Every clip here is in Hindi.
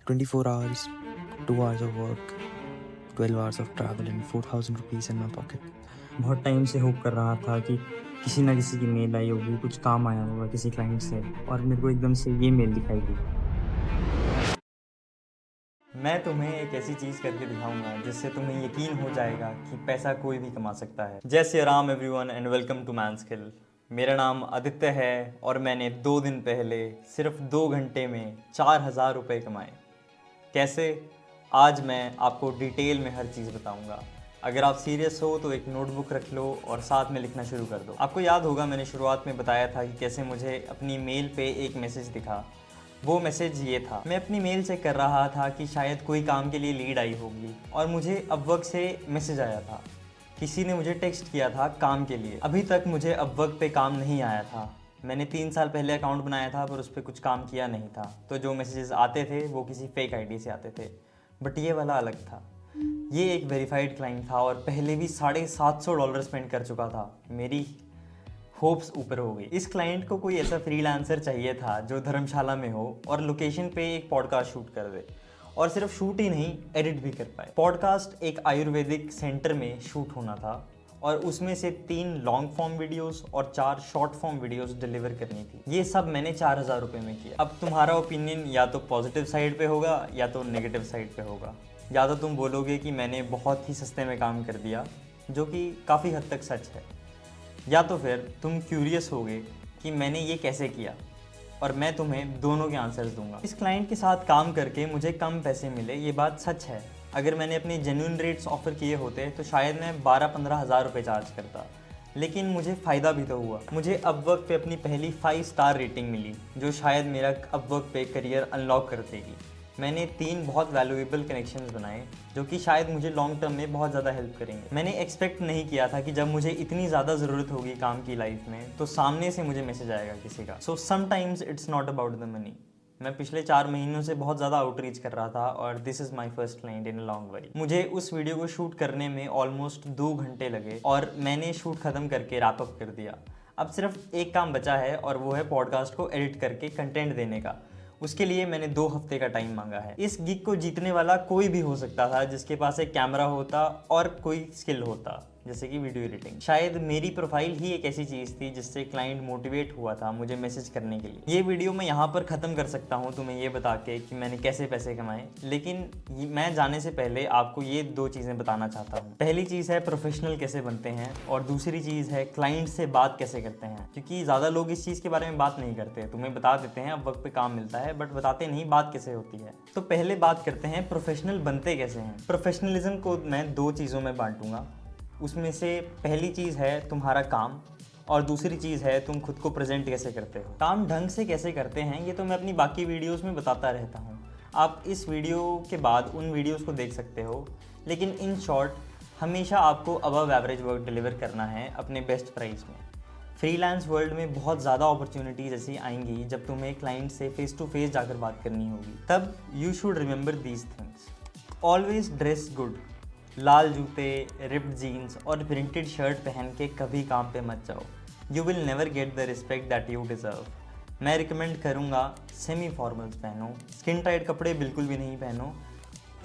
24 hours, 2 hours of work, 12 hours of travel and 4,000 rupees in my pocket. बहुत टाइम से होप कर रहा था कि किसी ना किसी की मेल आई होगी, कुछ काम आया होगा किसी क्लाइंट से और मेरे को एकदम से ये मेल दिखाई दी। मैं तुम्हें एक ऐसी चीज़ करके दिखाऊंगा जिससे तुम्हें यकीन हो जाएगा कि पैसा कोई भी कमा सकता है। जय Shri Ram everyone and welcome to man skill. मेरा नाम आदित्य है और मैंने 2 दिन पहले सिर्फ 2 घंटे में 4,000 रुपये कमाए। कैसे? आज मैं आपको डिटेल में हर चीज़ बताऊंगा। अगर आप सीरियस हो तो एक नोटबुक रख लो और साथ में लिखना शुरू कर दो। आपको याद होगा मैंने शुरुआत में बताया था कि कैसे मुझे अपनी मेल पे एक मैसेज दिखा। वो मैसेज ये था, मैं अपनी मेल चेक कर रहा था कि शायद कोई काम के लिए लीड आई होगी और मुझे अपवर्क से मैसेज आया था। किसी ने मुझे टेक्स्ट किया था काम के लिए। अभी तक मुझे अपवर्क पे काम नहीं आया था। मैंने 3 साल पहले अकाउंट बनाया था पर उस पर कुछ काम किया नहीं था, तो जो मैसेजेस आते थे वो किसी फेक आईडी से आते थे। बट ये वाला अलग था। ये एक वेरीफाइड क्लाइंट था और पहले भी $750 स्पेंड कर चुका था। मेरी होप्स ऊपर हो गई। इस क्लाइंट को कोई ऐसा फ्रीलांसर चाहिए था जो धर्मशाला में हो और लोकेशन पे एक पॉडकास्ट शूट कर दे, और सिर्फ शूट ही नहीं, एडिट भी कर पाए। पॉडकास्ट एक आयुर्वेदिक सेंटर में शूट होना था और उसमें से 3 लॉन्ग फॉर्म वीडियोस और 4 शॉर्ट फॉर्म वीडियोस डिलीवर करनी थी। ये सब मैंने 4,000 रुपये में किया। अब तुम्हारा ओपिनियन या तो पॉजिटिव साइड पे होगा या तो नेगेटिव साइड पे होगा। या तो तुम बोलोगे कि मैंने बहुत ही सस्ते में काम कर दिया, जो कि काफ़ी हद तक सच है, या तो फिर तुम क्यूरियस होगे कि मैंने ये कैसे किया, और मैं तुम्हें दोनों के आंसर्स दूंगा। इस क्लाइंट के साथ काम करके मुझे कम पैसे मिले, ये बात सच है। अगर मैंने अपने जेन्युइन रेट्स ऑफर किए होते तो शायद मैं 12-15 हज़ार रुपये चार्ज करता, लेकिन मुझे फ़ायदा भी तो हुआ। मुझे अपवर्क पे अपनी पहली 5 स्टार रेटिंग मिली, जो शायद मेरा अपवर्क पे करियर अनलॉक कर देगी। मैंने 3 बहुत वैल्यूएबल कनेक्शंस बनाए जो कि शायद मुझे लॉन्ग टर्म में बहुत ज़्यादा हेल्प करेंगे। मैंने एक्सपेक्ट नहीं किया था कि जब मुझे इतनी ज़्यादा ज़रूरत होगी काम की लाइफ में तो सामने से मुझे मैसेज आएगा किसी का। So sometimes it's not about the money. मैं पिछले 4 महीनों से बहुत ज़्यादा आउटरीच कर रहा था और this is my first client in a long while. मुझे उस वीडियो को शूट करने में ऑलमोस्ट 2 घंटे लगे और मैंने शूट ख़त्म करके रैप अप कर दिया। अब सिर्फ एक काम बचा है और वो है पॉडकास्ट को एडिट करके कंटेंट देने का। उसके लिए मैंने 2 हफ्ते का टाइम मांगा है। इस गिग को जीतने वाला कोई भी हो सकता था जिसके पास एक कैमरा होता और कोई स्किल होता, जैसे कि वीडियो एडिटिंग। शायद मेरी प्रोफाइल ही एक ऐसी चीज़ थी जिससे क्लाइंट मोटिवेट हुआ था मुझे मैसेज करने के लिए। ये वीडियो मैं यहाँ पर ख़त्म कर सकता हूँ तुम्हें ये बता के कि मैंने कैसे पैसे कमाए, लेकिन मैं जाने से पहले आपको ये 2 चीज़ें बताना चाहता हूँ। पहली चीज़ है प्रोफेशनल कैसे बनते हैं, और दूसरी चीज़ है क्लाइंट से बात कैसे करते हैं, क्योंकि ज़्यादा लोग इस चीज़ के बारे में बात नहीं करते। तुम्हें बता देते हैं अब वक्त पे काम मिलता है, बट बताते नहीं बात कैसे होती है। तो पहले बात करते हैं प्रोफेशनल बनते कैसे हैं। प्रोफेशनलिज्म को मैं 2 चीज़ों में बांटूंगा। उसमें से पहली चीज़ है तुम्हारा काम, और दूसरी चीज़ है तुम खुद को प्रेजेंट कैसे करते हो। काम ढंग से कैसे करते हैं ये तो मैं अपनी बाकी वीडियोस में बताता रहता हूँ। आप इस वीडियो के बाद उन वीडियोस को देख सकते हो, लेकिन इन शॉर्ट हमेशा आपको अबव एवरेज वर्क डिलीवर करना है अपने बेस्ट प्राइस में। फ्रीलांस वर्ल्ड में बहुत ज़्यादा अपॉर्चुनिटीज़ ऐसी आएंगी जब तुम्हें क्लाइंट से फेस टू फेस जाकर बात करनी होगी। तब you should remember these things. Always dress good. लाल जूते, रिप्ड जीन्स और प्रिंटेड शर्ट पहन के कभी काम पे मत जाओ। You will never get the respect that you deserve. मैं रिकमेंड करूँगा सेमी फॉर्मल्स पहनो, स्किन टाइट कपड़े बिल्कुल भी नहीं पहनो,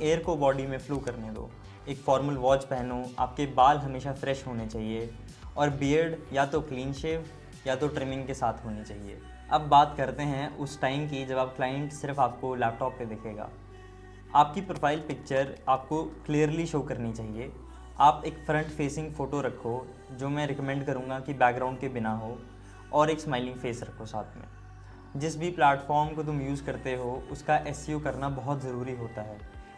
एयर को बॉडी में फ्लो करने दो। एक फॉर्मल वॉच पहनो, आपके बाल हमेशा फ्रेश होने चाहिए, और बियर्ड या तो क्लीन शेव या तो ट्रिमिंग के साथ होनी चाहिए। अब बात करते हैं उस टाइम की जब आप क्लाइंट सिर्फ आपको लैपटॉप पे दिखेगा। आपकी प्रोफाइल पिक्चर आपको क्लियरली शो करनी चाहिए। आप एक फ्रंट फेसिंग फ़ोटो रखो, जो मैं रिकमेंड करूँगा कि बैकग्राउंड के बिना हो, और एक स्माइलिंग फेस रखो साथ में। जिस भी प्लेटफॉर्म को तुम यूज़ करते हो उसका एसईओ करना बहुत ज़रूरी होता है।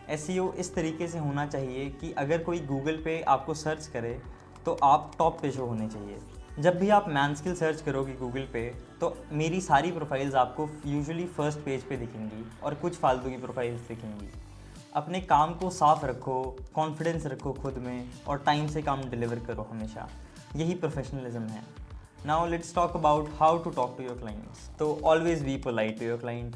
एसईओ इस तरीके से होना चाहिए कि अगर कोई गूगल पे आपको सर्च करे तो आप टॉप पे शो होने चाहिए। जब भी आप मैन स्किल सर्च करोगे गूगल पे तो मेरी सारी प्रोफाइल्स आपको यूजुअली फर्स्ट पेज पे दिखेंगी और कुछ फालतू की प्रोफाइल्स दिखेंगी। अपने काम को साफ रखो, कॉन्फिडेंस रखो खुद में, और टाइम से काम डिलीवर करो हमेशा। यही प्रोफेशनलिज्म है। Now let's talk about how to talk to your clients. तो always be polite to your client.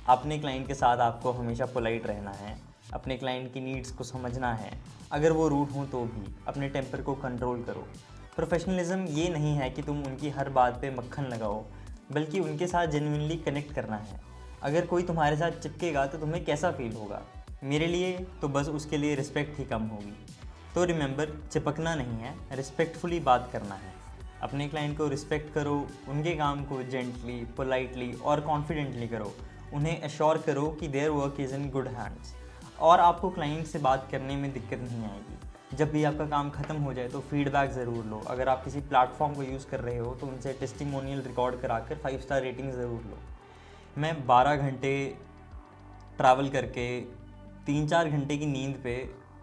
अपने क्लाइंट के साथ आपको हमेशा पोलाइट रहना है, अपने क्लाइंट की नीड्स को समझना है। अगर वो रूड हों तो भी अपने टेम्पर को कंट्रोल करो। प्रोफेशनलिज्म ये नहीं है कि तुम उनकी हर बात पे मक्खन लगाओ, बल्कि उनके साथ जेन्युइनली कनेक्ट करना है। अगर कोई तुम्हारे साथ चिपकेगा तो तुम्हें कैसा फील होगा? मेरे लिए तो बस उसके लिए रिस्पेक्ट ही कम होगी। तो रिमेंबर, चिपकना नहीं है, रिस्पेक्टफुली बात करना है। अपने क्लाइंट को रिस्पेक्ट करो, उनके काम को जेंटली, पोलाइटली और कॉन्फिडेंटली करो। उन्हें एश्योर करो कि their work is in good hands और आपको क्लाइंट से बात करने में दिक्कत नहीं आएगी। जब भी आपका काम ख़त्म हो जाए तो फीडबैक ज़रूर लो। अगर आप किसी प्लेटफॉर्म को यूज़ कर रहे हो तो उनसे टेस्टिमोनियल रिकॉर्ड कराकर 5 स्टार रेटिंग ज़रूर लो। मैं 12 घंटे ट्रैवल करके 3-4 घंटे की नींद पे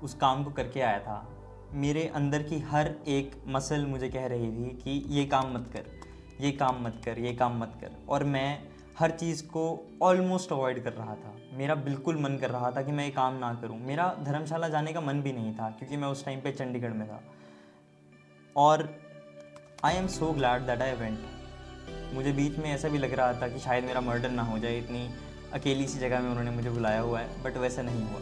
उस काम को करके आया था। मेरे अंदर की हर एक मसल मुझे कह रही थी कि ये काम मत कर, ये काम मत कर, ये काम मत कर, और मैं हर चीज़ को ऑलमोस्ट अवॉइड कर रहा था। मेरा बिल्कुल मन कर रहा था कि मैं ये काम ना करूं। मेरा धर्मशाला जाने का मन भी नहीं था क्योंकि मैं उस टाइम पे चंडीगढ़ में था। और I am so glad that I went. मुझे बीच में ऐसा भी लग रहा था कि शायद मेरा मर्डर ना हो जाए, इतनी अकेली सी जगह में उन्होंने मुझे बुलाया हुआ है, बट वैसा नहीं हुआ।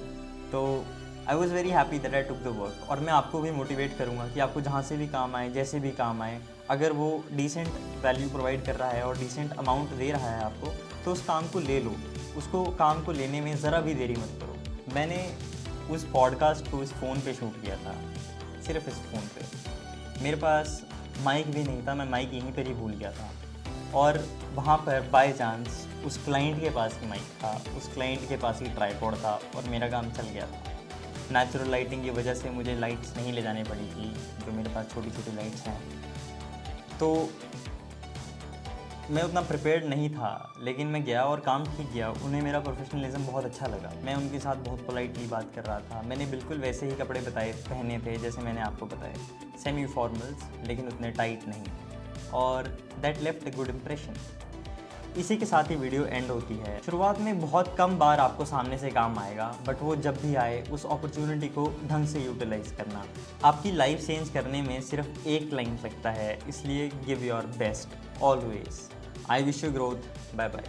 तो I was very happy that I took the work. और मैं आपको भी मोटिवेट करूँगा कि आपको जहाँ से भी काम आए, जैसे भी काम आए, अगर वो डिसेंट वैल्यू प्रोवाइड कर रहा है और डिसेंट अमाउंट दे रहा है आपको, तो उस काम को ले लो। उसको काम को लेने में ज़रा भी देरी मत करो। मैंने उस पॉडकास्ट को इस फ़ोन पे शूट किया था, सिर्फ इस फ़ोन पे। मेरे पास माइक भी नहीं था, मैं माइक यहीं पर ही भूल गया था। और वहाँ पर बाय चांस उस क्लाइंट के पास ही माइक था, उस क्लाइंट के पास ही ट्राइपॉड था और मेरा काम चल गया था। नेचुरल लाइटिंग की वजह से मुझे लाइट्स नहीं ले जानी पड़ी थी, जो मेरे पास छोटी छोटी लाइट्स हैं। तो मैं उतना प्रिपेयर्ड नहीं था, लेकिन मैं गया और काम ठीक किया। उन्हें मेरा प्रोफेशनलिज्म बहुत अच्छा लगा। मैं उनके साथ बहुत पोलाइटली बात कर रहा था। मैंने बिल्कुल वैसे ही कपड़े पहने थे जैसे मैंने आपको बताए, सेमी फॉर्मल्स, लेकिन उतने टाइट नहीं, और that left a good impression. इसी के साथ ही वीडियो एंड होती है। शुरुआत में बहुत कम बार आपको सामने से काम आएगा, बट वो जब भी आए उस अपॉर्चुनिटी को ढंग से यूटिलाइज करना। आपकी लाइफ चेंज करने में सिर्फ एक क्लाइंट लगता है, इसलिए give your best always. I wish you growth. Bye bye.